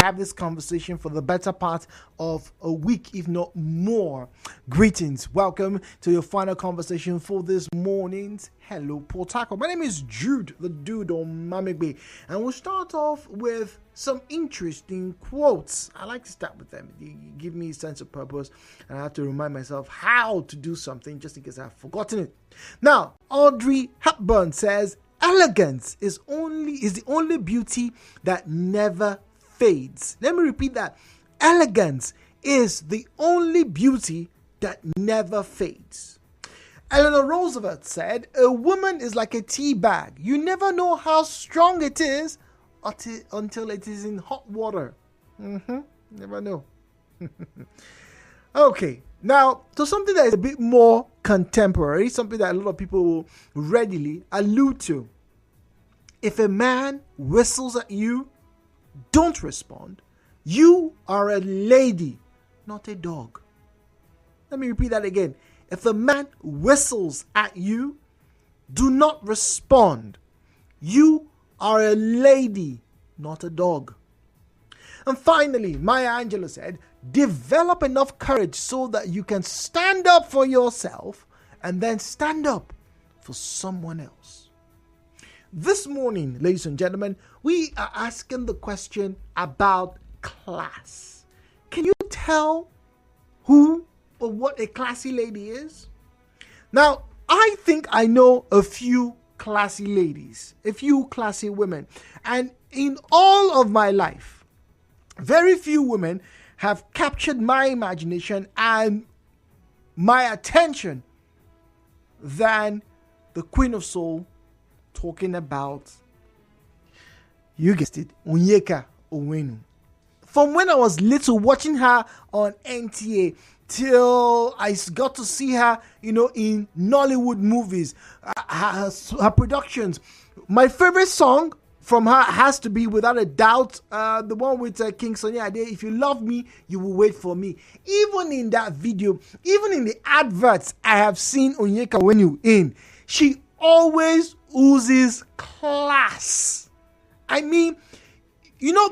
have this conversation for the better part of a week, if not more. Greetings. Welcome to your final conversation for this morning's Hello Port Harcourt. My name is Jude, the dude on Mamegbe, and we'll start off with some interesting quotes. I like to start with them. You give me a sense of purpose, and I have to remind myself how to do something just in case I've forgotten it. Now, Audrey Hepburn says, elegance is the only beauty that never fades. Let me repeat that. Elegance is the only beauty that never fades. Eleanor Roosevelt said, a woman is like a tea bag. You never know how strong it is until it is in hot water. Never know. Okay, now to something that is a bit more contemporary, something that a lot of people will readily allude to. If a man whistles at you, don't respond. You are a lady, not a dog. Let me repeat that again. If a man whistles at you, do not respond. You are a lady, not a dog. And finally, Maya Angelou said, develop enough courage so that you can stand up for yourself and then stand up for someone else. This morning, ladies and gentlemen, we are asking the question about class. Can you tell who or what a classy lady is? Now, I think I know a few classy ladies, a few classy women. And in all of my life, very few women have captured my imagination and my attention than the Queen of Soul, talking about, you guessed it, Onyeka Onwenu. From when I was little, watching her on NTA, till I got to see her, in Nollywood movies, her productions. My favorite song from her has to be, without a doubt, the one with King Sunny Ade, If You Love Me, You Will Wait For Me. Even in that video, even in the adverts I have seen Onyeka Onwenu in, she always oozes class. I mean,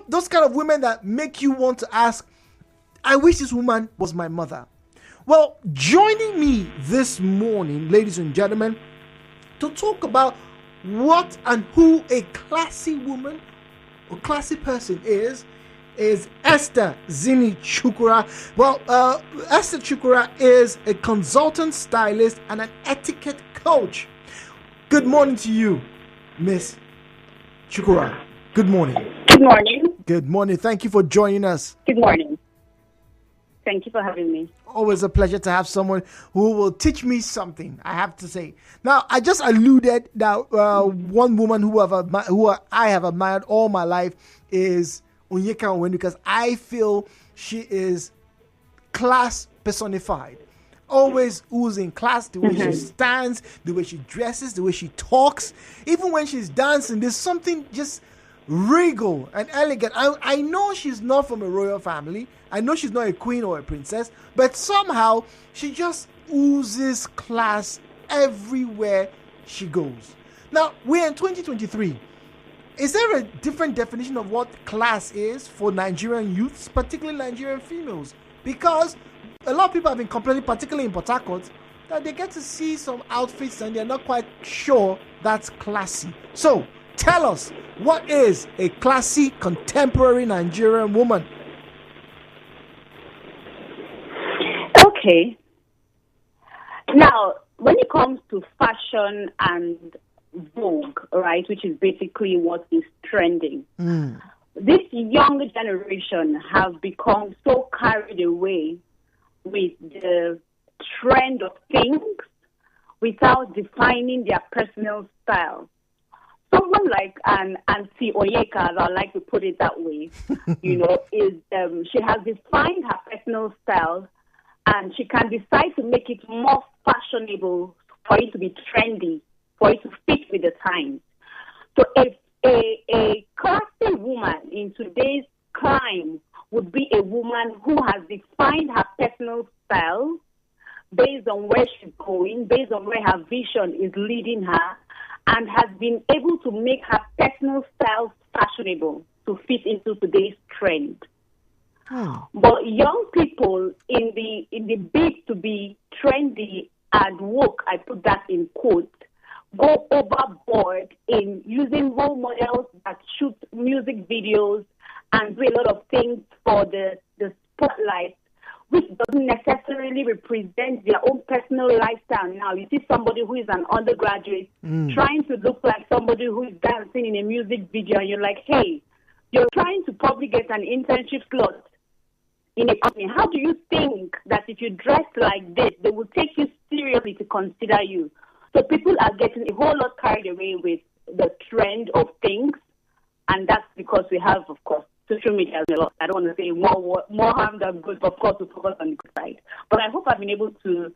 those kind of women that make you want to ask, I wish this woman was my mother. Well, joining me this morning, ladies and gentlemen, to talk about what and who a classy woman or classy person is Esther Zinny Chukwurah. Well, Esther Chukwurah is a consultant stylist and an etiquette coach. Good morning to you, Miss Chukwurah. Good morning. Good morning. Good morning. Thank you for joining us. Good morning. Thank you for having me. Always a pleasure to have someone who will teach me something, I have to say. Now, I just alluded that one woman who I have admired all my life is Onyeka Onwenu, because I feel she is class personified. Always oozing class, the way she stands, the way she dresses, the way she talks. Even when she's dancing, there's something just regal and elegant. I know she's not from a royal family. I know she's not a queen or a princess, but somehow she just oozes class everywhere she goes. Now, we're in 2023. Is there a different definition of what class is for Nigerian youths, particularly Nigerian females? Because a lot of people have been complaining, particularly in Port Harcourt, that they get to see some outfits and they're not quite sure that's classy. So, tell us, what is a classy, contemporary Nigerian woman? Okay. Now, when it comes to fashion and vogue, right, which is basically what is trending, this younger generation have become so carried away with the trend of things without defining their personal style. Someone like Auntie Onyeka, as I like to put it that way, she has defined her personal style, and she can decide to make it more fashionable for it to be trendy, for it to fit with the times. So if a classy woman in today's climate would be a woman who has defined her personal style based on where she's going, based on where her vision is leading her, and has been able to make her personal style fashionable to fit into today's trend. But young people in the bid to be trendy and woke, I put that in quotes, go overboard in using role models that shoot music videos and do a lot of things for the spotlight, which doesn't necessarily represent their own personal lifestyle. Now, you see somebody who is an undergraduate trying to look like somebody who is dancing in a music video, and you're like, hey, you're trying to probably get an internship slot in a company. How do you think that if you dress like this, they will take you seriously to consider you? So people are getting a whole lot carried away with the trend of things, and that's because we have, of course, social media has a lot. I don't want to say more harm than good, but of course we focus on the good side. But I hope I've been able to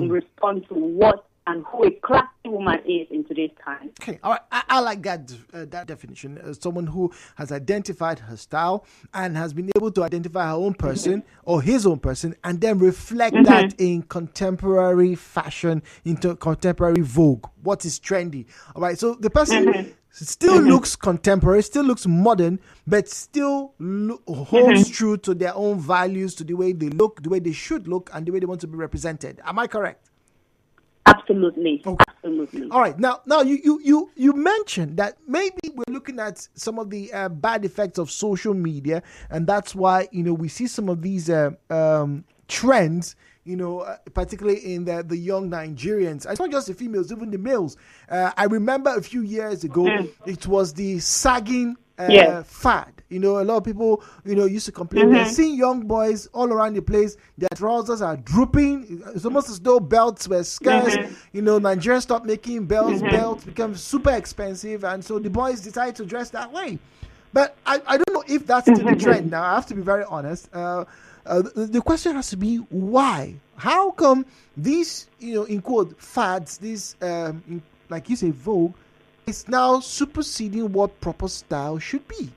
respond to what and who a classy woman is in today's time. Okay, all right. I like that definition. Someone who has identified her style and has been able to identify her own person or his own person, and then reflect that in contemporary fashion, into contemporary vogue. What is trendy? All right. So the person still looks contemporary, still looks modern, but still holds true to their own values, to the way they look, the way they should look, and the way they want to be represented. Am I correct? Absolutely. Okay. Absolutely. All right. Now you mentioned that maybe we're looking at some of the bad effects of social media, and that's why we see some of these trends. Particularly in the young Nigerians. It's not just the females, even the males. I remember a few years ago, it was the sagging fad. A lot of people, used to complain. They're seeing young boys all around the place. Their trousers are drooping. It's almost as though belts were scarce. Nigerians stopped making belts. Belts become super expensive. And so the boys decided to dress that way. But I don't know if that's still the trend. Now, I have to be very honest. The question has to be why? How come these, in quote, fads, these, like you say, vogue, is now superseding what proper style should be?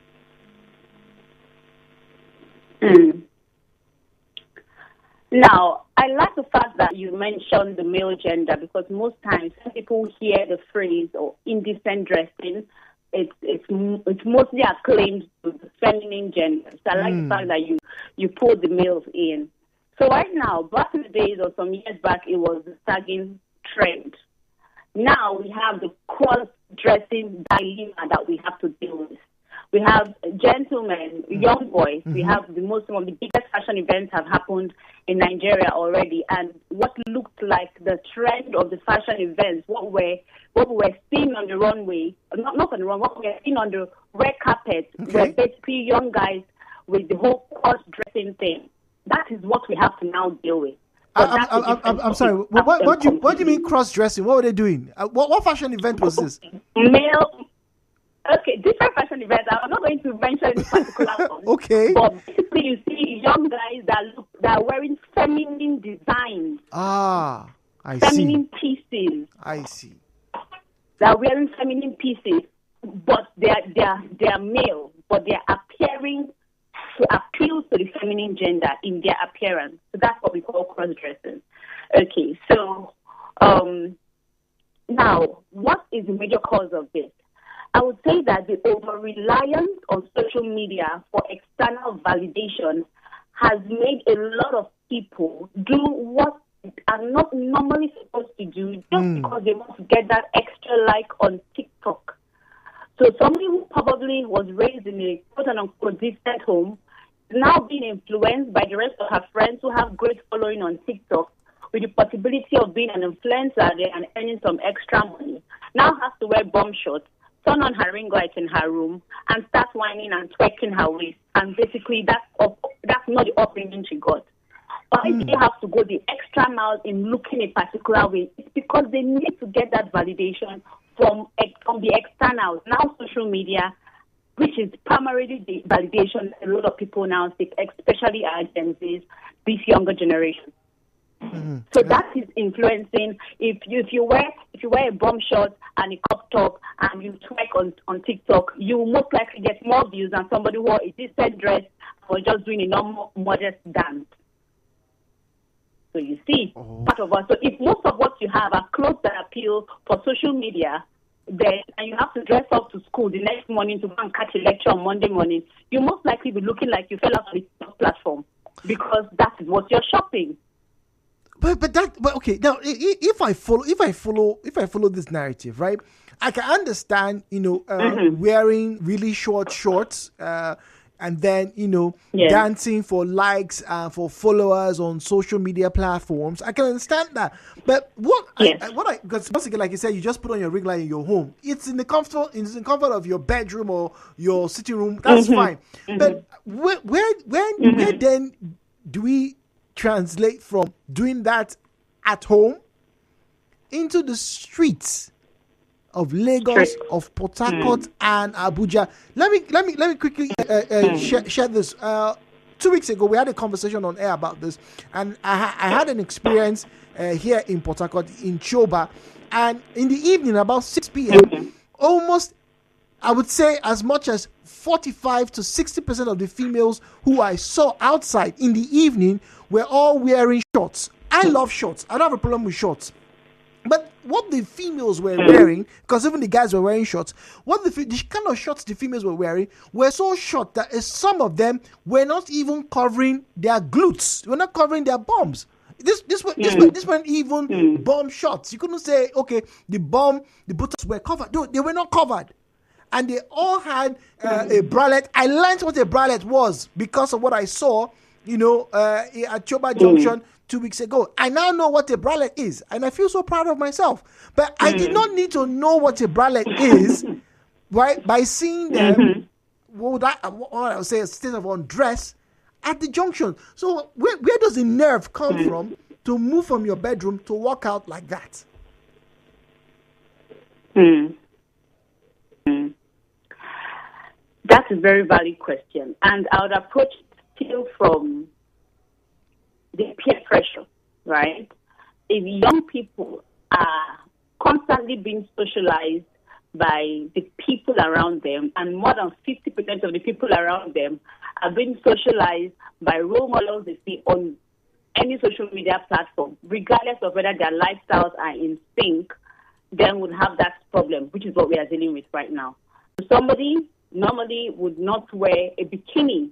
Now, I like the fact that you mentioned the male gender, because most times when people hear the phrase or indecent dressing, it's mostly acclaimed to the feminine gender. So I like the fact that you put the males in. So right now, back in the days or some years back, it was the sagging trend. Now we have the cross-dressing dilemma that we have to deal with. We have gentlemen, young boys. We have some of the biggest fashion events have happened in Nigeria already, and what looked like the trend of the fashion events, what we were seeing on the runway, not on the runway, what we were seeing on the red carpet, were basically young guys with the whole cross-dressing thing. That is what we have to now deal with. I'm sorry. What do you mean cross-dressing? What were they doing? What fashion event was this? Different fashion events. I'm not going to mention any particular one. Okay. But basically, you see young guys that are wearing feminine designs. I see. Feminine pieces. I see. They are wearing feminine pieces, but they are male, but they are appearing to appeal to the feminine gender in their appearance. So that's what we call cross-dressing. Okay, so now, what is the major cause of this? I would say that the over-reliance on social media for external validation has made a lot of people do what they are not normally supposed to do just because they want to get that extra like on TikTok. So somebody who probably was raised in a quote-unquote decent home is now being influenced by the rest of her friends who have great following on TikTok with the possibility of being an influencer there and earning some extra money. Now has to wear bomb shorts, turn on her ring light in her room, and start whining and twerking her waist. And basically, that's not the upbringing she got. But if they have to go the extra mile in looking a particular way, it's because they need to get that validation from the externals. Now, social media, which is primarily the validation a lot of people now seek, especially our Gen Zs, this younger generation. So that is influencing. If you wear a bomb short and a crop top and you twerk on TikTok, you will most likely get more views than somebody who wore a decent dress or just doing a normal modest dance. So you see, part of us. So if most of what you have are clothes that appeal for social media, then and you have to dress up to school the next morning to go and catch a lecture on Monday morning, you most likely be looking like you fell out of the platform because that is what you're shopping. But okay, now if I follow this narrative, right, I can understand, wearing really short shorts, and then dancing for likes and for followers on social media platforms. I can understand that. But because basically, like you said, you just put on your ring light in your home. It's in the comfort of your bedroom or your sitting room. That's fine. But where then do we translate from doing that at home into the streets of Lagos, of Port Harcourt, and Abuja? Let me quickly share this. 2 weeks ago, we had a conversation on air about this, and I had an experience here in Port Harcourt, in Choba, and in the evening, about 6 p.m., almost, I would say, as much as 45 to 60% of the females who I saw outside in the evening were all wearing shorts. I love shorts. I don't have a problem with shorts. But what the females were wearing, because even the guys were wearing shorts, the kind of shorts the females were wearing were so short that some of them were not even covering their glutes. They were not covering their bums. This weren't even bum shorts. You couldn't say, okay, the buttocks were covered. No, they were not covered. And they all had a bralette. I learned what a bralette was because of what I saw, at Choba Junction 2 weeks ago. I now know what a bralette is, and I feel so proud of myself. But I did not need to know what a bralette is, right? By seeing them, what I would say, a state of undress at the junction. So where does the nerve come from to move from your bedroom to walk out like that? That's a very valid question, and I would approach it still from the peer pressure, right? If young people are constantly being socialized by the people around them, and more than 50% of the people around them are being socialized by role models they see on any social media platform, regardless of whether their lifestyles are in sync, then we'll have that problem, which is what we are dealing with right now. Somebody normally would not wear a bikini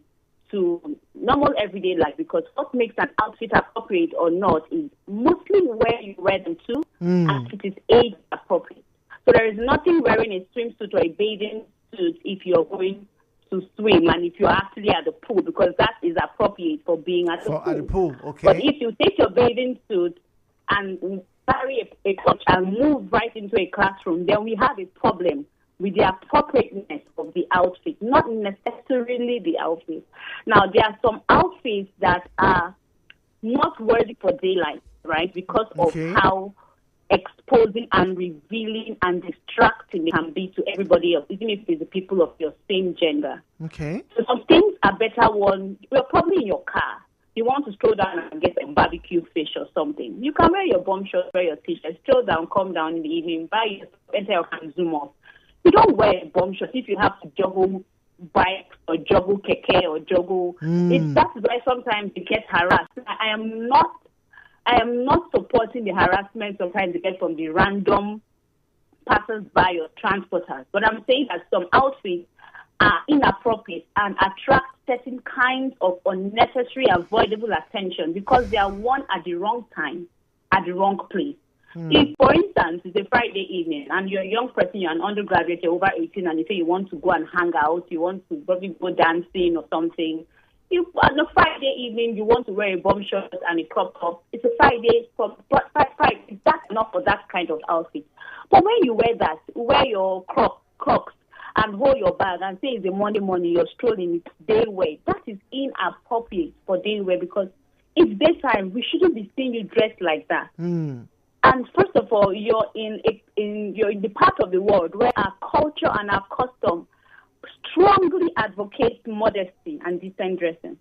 to normal everyday life, because what makes an outfit appropriate or not is mostly where you wear them to, and it is age appropriate. So there is nothing wearing a swimsuit or a bathing suit if you're going to swim and if you're actually at the pool, because that is appropriate for being at the pool. Okay. But if you take your bathing suit and carry a coach and move right into a classroom, then we have a problem with the appropriateness of the outfit, not necessarily the outfit. Now, there are some outfits that are not worthy for daylight, right, because of how exposing and revealing and distracting it can be to everybody else, even if it's the people of your same gender. Okay. So some things are better worn. You're probably in your car. You want to stroll down and get a barbecue fish or something. You can wear your bum shorts, wear your t-shirt, stroll down, come down in the evening, buy your enter your car and zoom off. You don't wear a bum shorts if you have to juggle bikes or juggle keke or juggle. That's why sometimes you get harassed. I am not supporting the harassment sometimes you get from the random passers-by or transporters. But I'm saying that some outfits are inappropriate and attract certain kinds of unnecessary, avoidable attention because they are worn at the wrong time, at the wrong place. If, for instance, it's a Friday evening and you're a young person, you're an undergraduate, you're over 18, and you say you want to go and hang out, you want to probably go dancing or something. If on a Friday evening you want to wear a bum shirt and a crop top, it's a Friday. That's enough for that kind of outfit. But when you wear your Crocs and hold your bag and say it's a Monday morning, you're strolling, it's day wear. That is inappropriate for day wear because it's daytime. We shouldn't be seeing you dressed like that. And first of all, you're in the part of the world where our culture and our custom strongly advocates modesty and decent dressing.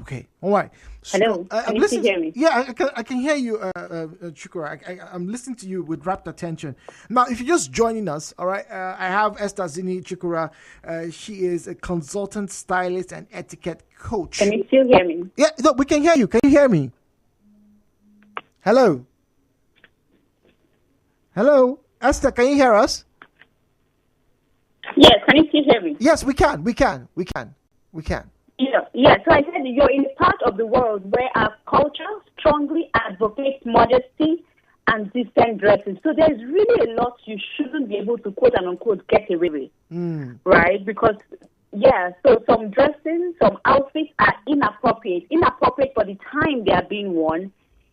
Okay, all right. So, hello, can you hear me? Yeah, I can hear you, Chukwurah. I'm listening to you with rapt attention. Now, if you're just joining us, all right, I have Esther Zinny Chukwurah. She is a consultant, stylist, and etiquette coach. Can you still hear me? Yeah, no, we can hear you. Can you hear me? Hello? Hello, Esther, can you hear us? Yes, can you still hear me? Yes, we can. We can. Yeah. So I said you're in a part of the world where our culture strongly advocates modesty and decent dressing. So there's really a lot you shouldn't be able to quote and unquote get away with, right? Because so some dressing, some outfits are inappropriate for the time they are being worn,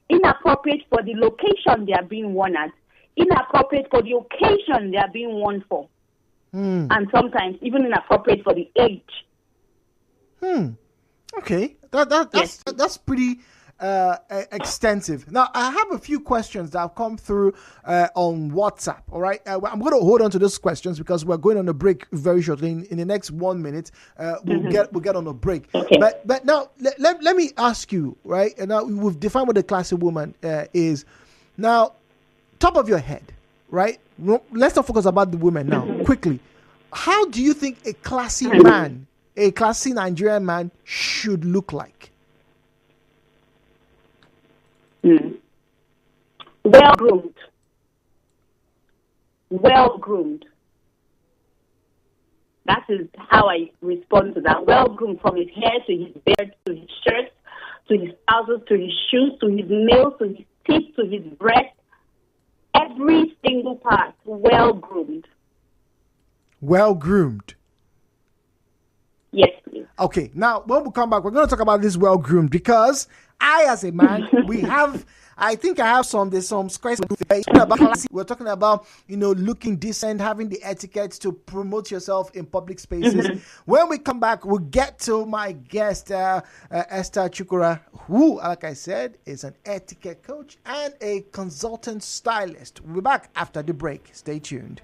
inappropriate for the location they are being worn at, inappropriate for the occasion they are being worn for, and sometimes even inappropriate for the age. Okay, Yes. that's pretty extensive. Now I have a few questions that have come through on WhatsApp. All right, I'm going to hold on to those questions because we're going on a break very shortly. In the next 1 minute, we'll get on a break. Okay. But now let me ask you, right? And now we've defined what a classy woman is. Now, top of your head, right? Let's not focus about the women now. Quickly, how do you think a classy man, a classy Nigerian man, should look like? Well groomed. Well groomed. That is how I respond to that. Well groomed, from his hair to his beard to his shirt to his trousers to his shoes to his nails to his teeth to his breast. Every single part well groomed. Well groomed. Yes, please. Okay, now when we come back, we're going to talk about this well groomed because I, as a man, I think I have there's some questions about classy. We're talking about, looking decent, having the etiquette to promote yourself in public spaces. When we come back, we'll get to my guest, Esther Chukwurah, who, like I said, is an etiquette coach and a consultant stylist. We'll be back after the break. Stay tuned.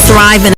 Thrive in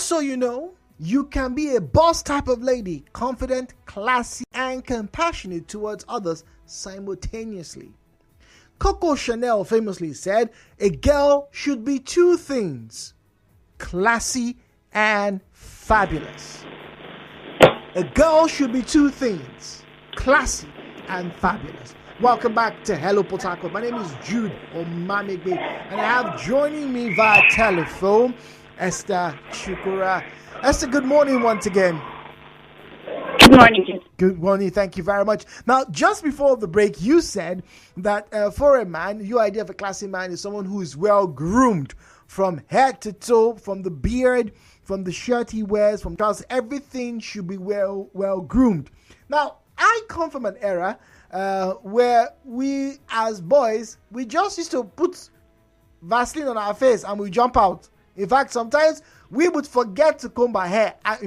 so you know, you can be a boss type of lady, confident, classy, and compassionate towards others simultaneously. Coco Chanel famously said, a girl should be two things, classy and fabulous. A girl should be two things, classy and fabulous. Welcome back to Hello Port Harcourt. My name is Jude Omamegbe, and I have joining me via telephone Esther Chukwurah. Esther, good morning once again. Good morning. Good morning. Thank you very much. Now, just before the break, you said that for a man, your idea of a classy man is someone who is well groomed from head to toe, from the beard, from the shirt he wears, from trousers. Everything should be well groomed. Now, I come from an era where we, as boys, we just used to put Vaseline on our face and we jump out. In fact, sometimes we would forget to comb our hair. I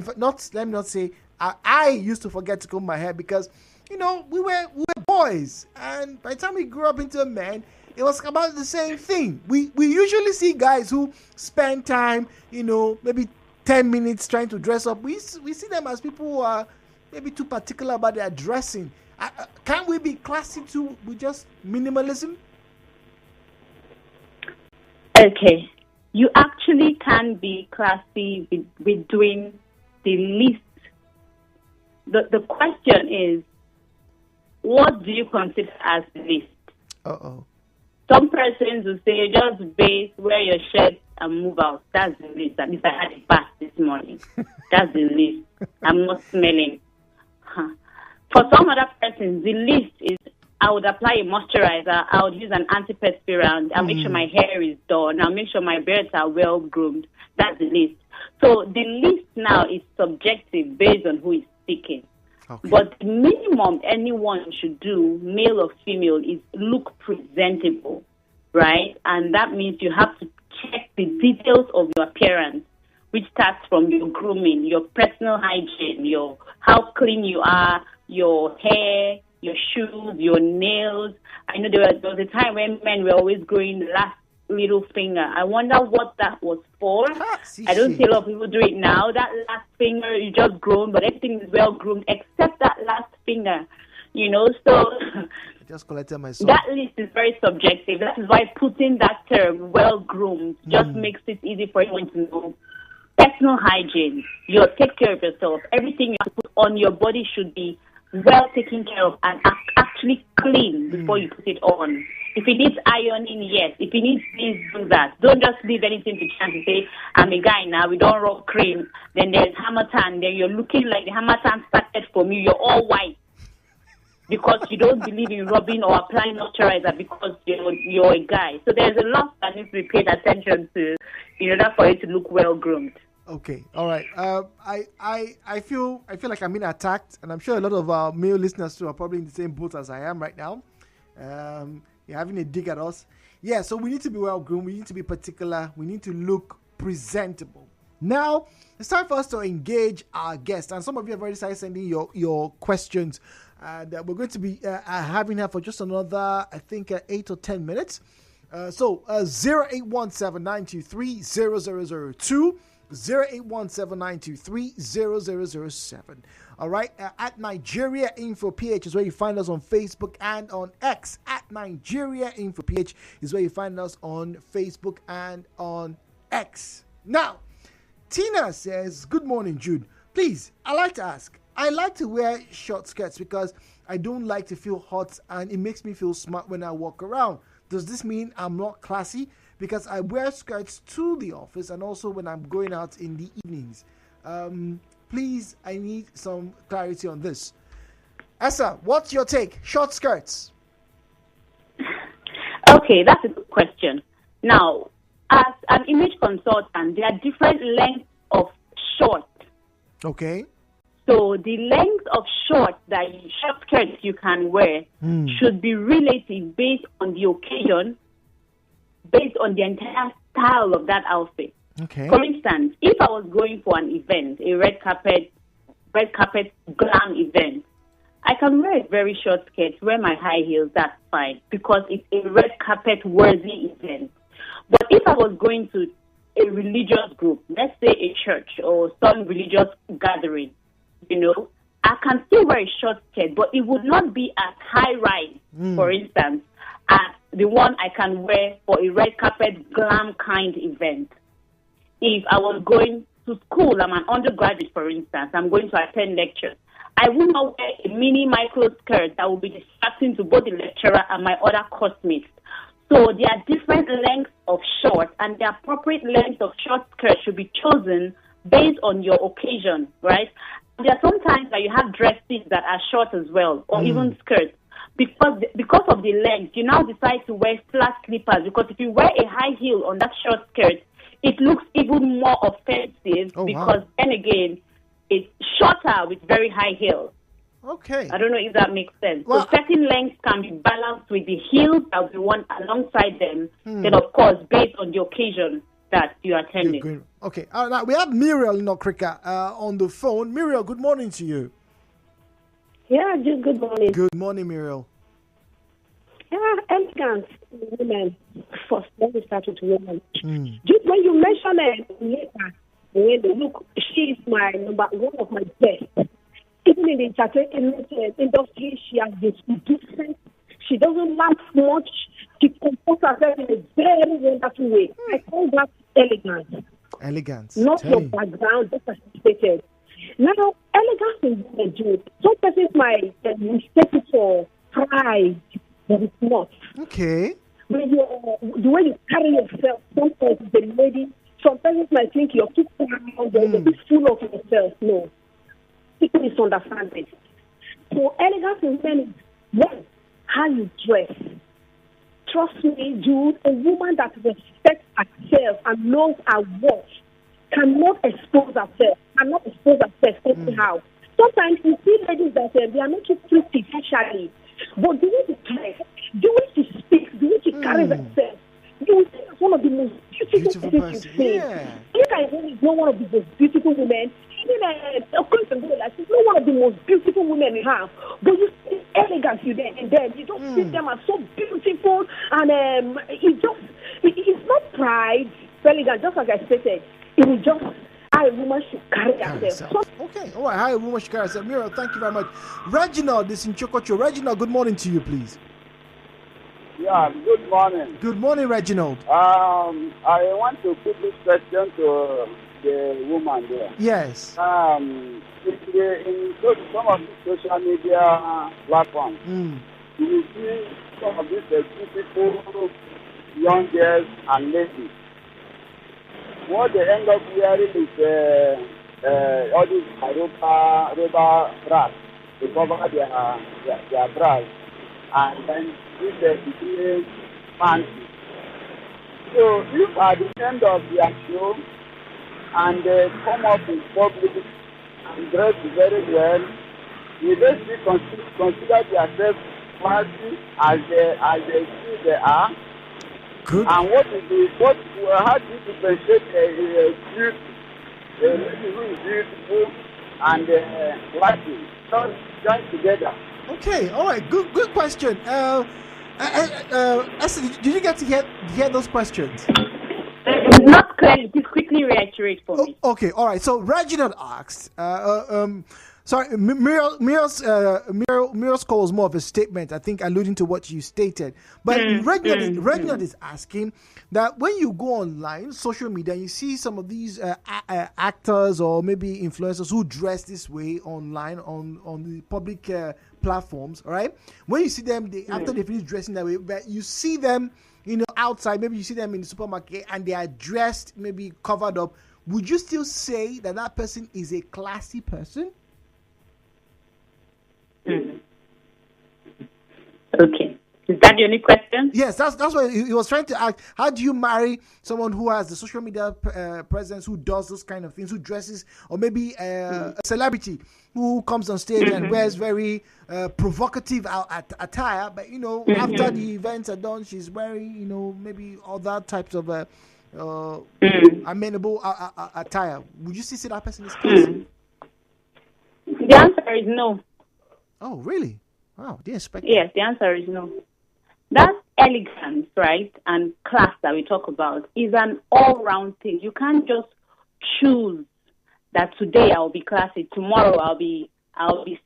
used to forget to comb my hair because, we were boys. And by the time we grew up into a man, it was about the same thing. We usually see guys who spend time, maybe 10 minutes trying to dress up. We see them as people who are maybe too particular about their dressing. Can't we be classy too with just minimalism? Okay. You actually can be classy with doing the least. The question is, what do you consider as the least? Uh-oh. Some persons will say, just bathe, wear your shirt, and move out. That's the least. At least I had a bath this morning. That's the least. I'm not smelling. For some other persons, the least is I would apply a moisturizer. I would use an antiperspirant. I'll make sure my hair is done. I'll make sure my beards are well groomed. That's the least. So the least now is subjective based on who is speaking. Okay. But the minimum anyone should do, male or female, is look presentable, right? And that means you have to check the details of your appearance, which starts from your grooming, your personal hygiene, your how clean you are, your hair, your shoes, your nails. I know there was a time when men were always growing the last little finger. I wonder what that was for. I don't see a lot of people do it now. That last finger you just grown, but everything is well groomed except that last finger. So I just collected my soul. That list is very subjective. That is why putting that term well groomed just makes it easy for anyone to know. Personal hygiene. You take care of yourself. Everything you have to put on your body should be well taken care of and actually clean before you put it on. If it needs ironing, yes. If it needs this, do that. Don't just leave anything to chance and say, I'm a guy now, we don't rub cream. Then there's Hamatan, then you're looking like the Hamatan started from you. You're all white because you don't believe in rubbing or applying moisturizer because you're a guy. So there's a lot that needs to be paid attention to in order for it to look well groomed. Okay, all right. I feel like I'm being attacked, and I'm sure a lot of our male listeners too are probably in the same boat as I am right now. You're having a dig at us. Yeah, so we need to be well groomed. We need to be particular. We need to look presentable. Now, it's time for us to engage our guests, and some of you have already started sending your questions that we're going to be having here for just another, I think, 8 or 10 minutes. So 0817-923-0002. 0817-923-0007. All right. At Nigeria Info PH is where you find us on Facebook and on X. At Nigeria Info PH is where you find us on Facebook and on X. Now, Tina says, good morning, Jude. Please, I like to ask. I like to wear short skirts because I don't like to feel hot and it makes me feel smart when I walk around. Does this mean I'm not classy? Because I wear skirts to the office and also when I'm going out in the evenings. Please, I need some clarity on this. Esther, what's your take? Short skirts. Okay, that's a good question. Now, as an image consultant, there are different lengths of short. Okay. So the length of short skirts you can wear should be relative based on the occasion, based on the entire style of that outfit. Okay. For instance, if I was going for an event, a red carpet glam event, I can wear a very short skirt, wear my high heels, that's fine, because it's a red carpet worthy event. But if I was going to a religious group, let's say a church or some religious gathering, I can still wear a short skirt, but it would not be as high rise, for instance, as the one I can wear for a red carpet glam kind event. If I was going to school, I'm an undergraduate, for instance, I'm going to attend lectures, I will not wear a mini micro skirt that will be distracting to both the lecturer and my other classmates. So there are different lengths of shorts, and the appropriate length of short skirt should be chosen based on your occasion, right? There are sometimes that you have dresses that are short as well, or even skirts. Because of the length, you now decide to wear flat slippers, because if you wear a high heel on that short skirt, it looks even more offensive then again, it's shorter with very high heels. Okay. I don't know if that makes sense. Well, so certain lengths can be balanced with the heels that we want alongside them. Then, of course, based on the occasion that you are attending. Okay. Now we have Muriel in Okrika on the phone. Muriel, good morning to you. Yeah, just good morning. Good morning, Muriel. Yeah, elegance women. First, let me start with women. Just when you mention it later, when they look, she is one of my best. Even in the entertainment industry, she has this different. She doesn't laugh much. She comports herself in a very wonderful way. I call that elegance. Elegance. Not your background, just as you stated. Now, elegance is women do. Some persons might mistake it for pride, but it's not. Okay. When the way you carry yourself, sometimes the lady, some persons might think you're too proud, you're a bit full of yourself. No. People misunderstand it. So elegance in men is one, how you dress. Trust me, Jude, a woman that respects herself and knows her worth cannot expose herself anyhow. Sometimes you see ladies that they are not too pretty facially, but the way she dress, the way she speaks, the way she carries herself, you will think that's one of the most beautiful things you see. Ika is not one of the most beautiful women. Of course, she's not one of the most beautiful women we have, but you see elegance you there, and then you just see them as so beautiful, and it's not pride, elegance, just like I stated. It is just how a woman should carry herself. Okay, all right, how a woman should carry herself. Muriel, thank you very much. Reginald, this in Chokocho. Reginald, good morning to you, please. Yeah, good morning. Good morning, Reginald. I want to put this question to the woman there. Yes. In some of the social media platforms, you see some of these beautiful young girls and ladies. What they end up wearing is all these rubber bras to cover their bras, and then this became fancy. So if at the end of their show and they come up in public and dress very well, will they still consider themselves fancy as they see they are? Good. And how do you differentiate a beauty, a lady who is beautiful and lacking, not joined together? Okay, all right, good question. Esther, did you get to hear those questions? Not clearly. Just quickly reiterate for me. Okay, all right. So Reginald asked, sorry, Muriel's call was more of a statement, I think, alluding to what you stated. But Reginald is asking that when you go online, social media, you see some of these actors or maybe influencers who dress this way online on the public platforms, all right? When you see them, after they finish dressing that way, but you see them, outside, maybe you see them in the supermarket and they are dressed, maybe covered up, would you still say that person is a classy person? Okay. Is that the only question? Yes, that's what he was trying to ask. How do you marry someone who has the social media presence, who does those kind of things, who dresses, or maybe a celebrity who comes on stage and wears very provocative attire, but after the events are done, she's wearing maybe other types of amenable attire. Would you still say that person is classy? The answer is no. Oh, really? Wow, didn't expect that. Yes, the answer is no. That's elegance, right, and class that we talk about is an all-round thing. You can't just choose that today I'll be classy, tomorrow I'll be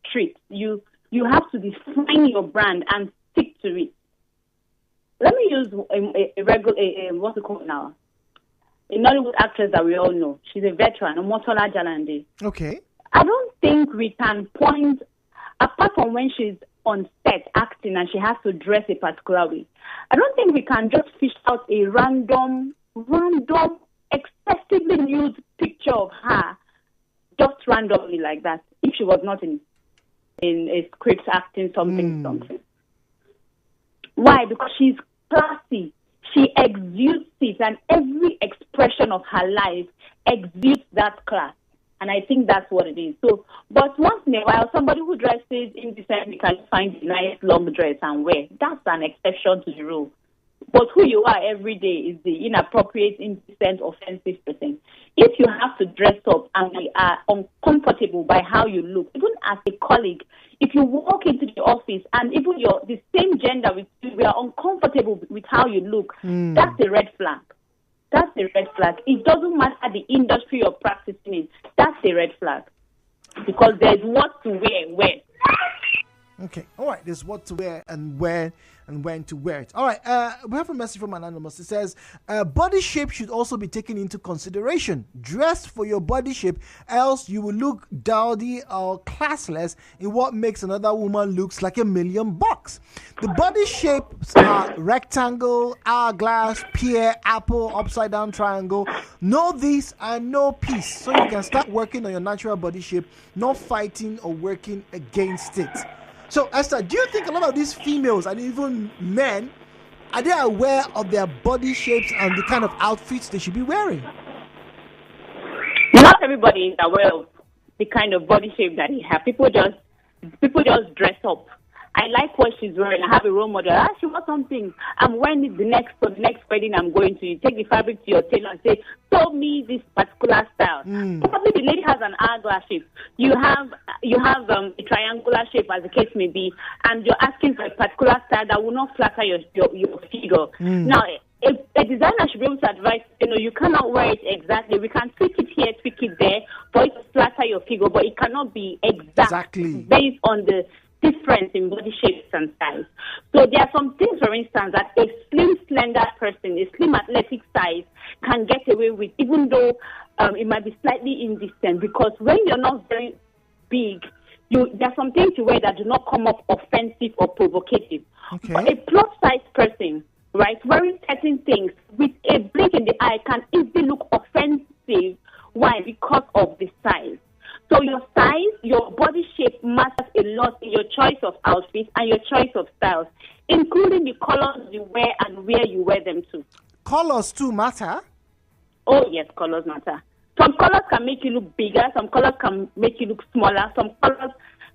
street. You have to define your brand and stick to it. Let me use a regular, what's it called now? A Nollywood actress that we all know. She's a veteran, Omotola Jalande. Okay. I don't think we can point, apart from when she's on set acting and she has to dress a particular way, I don't think we can just fish out a random, excessively nude picture of her just randomly like that if she was not in a script acting something. Why? Because she's classy. She exudes it, and every expression of her life exudes that class. And I think that's what it is. So, but once in a while, somebody who dresses indecently can find a nice long dress and wear. That's an exception to the rule. But who you are every day is the inappropriate, indecent, offensive person. If you have to dress up and we are uncomfortable by how you look, even as a colleague, if you walk into the office and even the same gender with you, we are uncomfortable with how you look, that's a red flag. That's a red flag. It doesn't matter the industry you're practicing in. That's a red flag. Because there's what to wear where. Okay, all right. There's what to wear and when to wear it. All right. We have a message from Anonymous. It says, body shape should also be taken into consideration. Dress for your body shape, else you will look dowdy or classless in what makes another woman looks like $1,000,000. The body shapes are rectangle, hourglass, pear, apple, upside down triangle. Know these and know peace, so you can start working on your natural body shape, not fighting or working against it. So, Esther, do you think a lot of these females and even men, are they aware of their body shapes and the kind of outfits they should be wearing? Not everybody is aware of the kind of body shape that they have. People just dress up. I like what she's wearing. I have a role model. She wants something. I'm wearing it the next wedding I'm going to. You take the fabric to your tailor and say, sew me this particular style. Probably the lady has an hourglass shape. You have a triangular shape, as the case may be, and you're asking for a particular style that will not flatter your figure. Now, a designer should be able to advise, you cannot wear it exactly. We can tweak it here, tweak it there, for it to flatter your figure, but it cannot be exactly based on the difference in body shapes and styles. So there are some things, for instance, that a slim, slender person, a slim athletic size can get away with, even though it might be slightly indecent, because when you're not very big, there are some things you wear that do not come off offensive or provocative. Okay. But a plus-size person, right, wearing certain things with a blink in the eye can easily look offensive. Why? Because of the size. So your size, your body shape matters a lot in your choice of outfits and your choice of styles, including the colors you wear and where you wear them to. Colors too matter? Oh, yes, colors matter. Some colors can make you look bigger. Some colors can make you look smaller. Some colors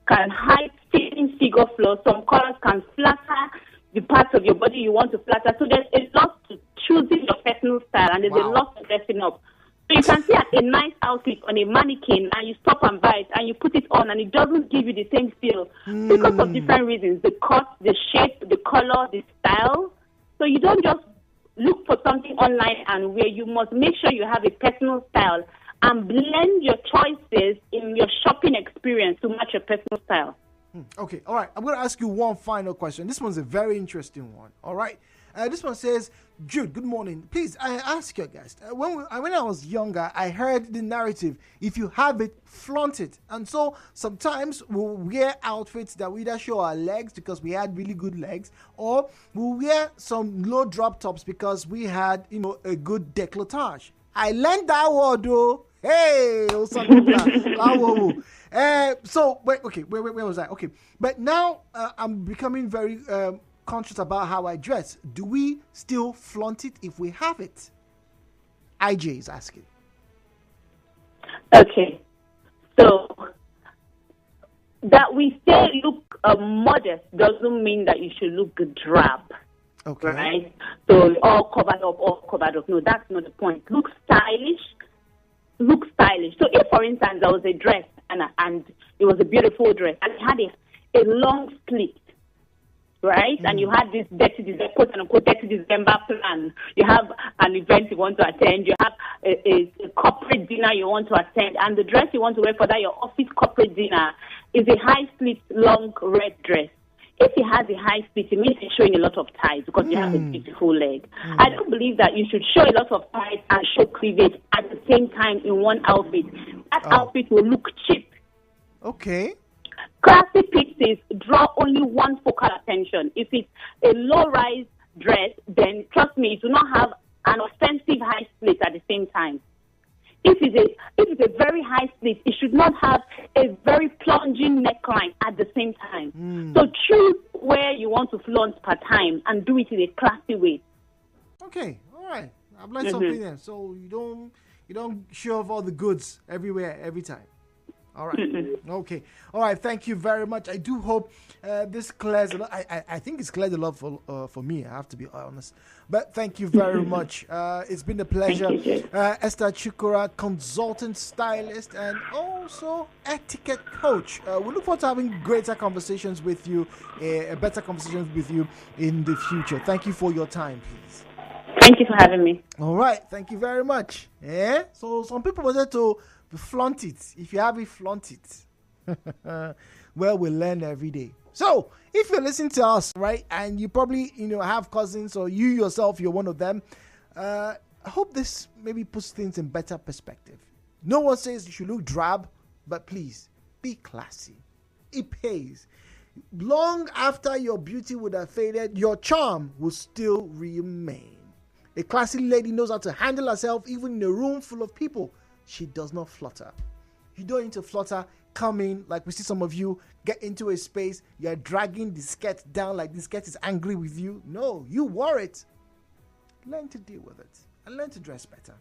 can hide fitting figure flaws. Some colors can flatter the parts of your body you want to flatter. So there's a lot to choosing your personal style, and there's a lot to dressing up. So you can see a nice outfit on a mannequin and you stop and buy it and you put it on and it doesn't give you the same feel because of different reasons. The cut, the shape, the color, the style. So you don't just look for something online and wear. You must make sure you have a personal style and blend your choices in your shopping experience to match your personal style. Okay, all right. I'm going to ask you one final question. This one's a very interesting one, all right? This one says, Jude, good morning. Please, I ask your guest. When I was younger, I heard the narrative, if you have it, flaunt it. And so sometimes we'll wear outfits that we either show our legs because we had really good legs, or we'll wear some low drop tops because we had, a good décolletage. I learned that word, though. Hey, where was I? Okay, but now I'm becoming very conscious about how I dress. Do we still flaunt it if we have it? IJ is asking. Okay, so that we say look modest doesn't mean that you should look drab. Okay. Right? So all covered up. No, that's not the point. Look stylish. So if, for instance, there was a dress and it was a beautiful dress and it had a long slit, right? And you had this dirty December, quote unquote, dirty December plan. You have an event you want to attend. You have a corporate dinner you want to attend. And the dress you want to wear for that, your office corporate dinner, is a high slit, long red dress. If it has a high slit, it means it's showing a lot of thighs because you have a beautiful leg. I don't believe that you should show a lot of thighs and show cleavage at the same time in one outfit. That outfit will look cheap. Okay. Classy pieces draw only one focal attention. If it's a low-rise dress, then trust me, it will not have an offensive high slit at the same time. If it's a very high slit, it should not have a very plunging neckline at the same time. So choose where you want to flaunt per time and do it in a classy way. Okay, all right. I've learned something there. So you don't show off all the goods everywhere, every time. All right. Okay. All right. Thank you very much. I do hope this clears a lot. I think it's cleared a lot for me. I have to be honest. But thank you very much. It's been a pleasure. Esther Chukwurah, consultant stylist and also etiquette coach. We look forward to having greater conversations with you, better conversations with you in the future. Thank you for your time, please. Thank you for having me. All right. Thank you very much. Yeah. So some people wanted to flaunt it. If you have it, flaunt it. Well, we learn every day. So if you're listening to us, right, and you probably have cousins or you yourself, you're one of them, I hope this maybe puts things in better perspective. No one says you should look drab, but please be classy. It pays. Long after your beauty would have faded, your charm will still remain. A classy lady knows how to handle herself even in a room full of people. She does not flutter. You don't need to flutter. Come in, like we see some of you get into a space. You're dragging the skirt down like the skirt is angry with you. No, you wore it. Learn to deal with it and learn to dress better.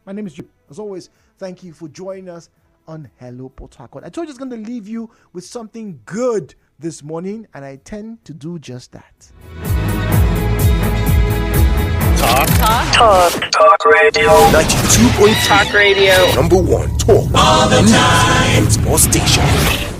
My name is Jude. As always, thank you for joining us on Hello Port Harcourt. I told you I was going to leave you with something good this morning, and I tend to do just that. Talk radio. 92.3 Talk radio. #1 talk all the time. Sports station.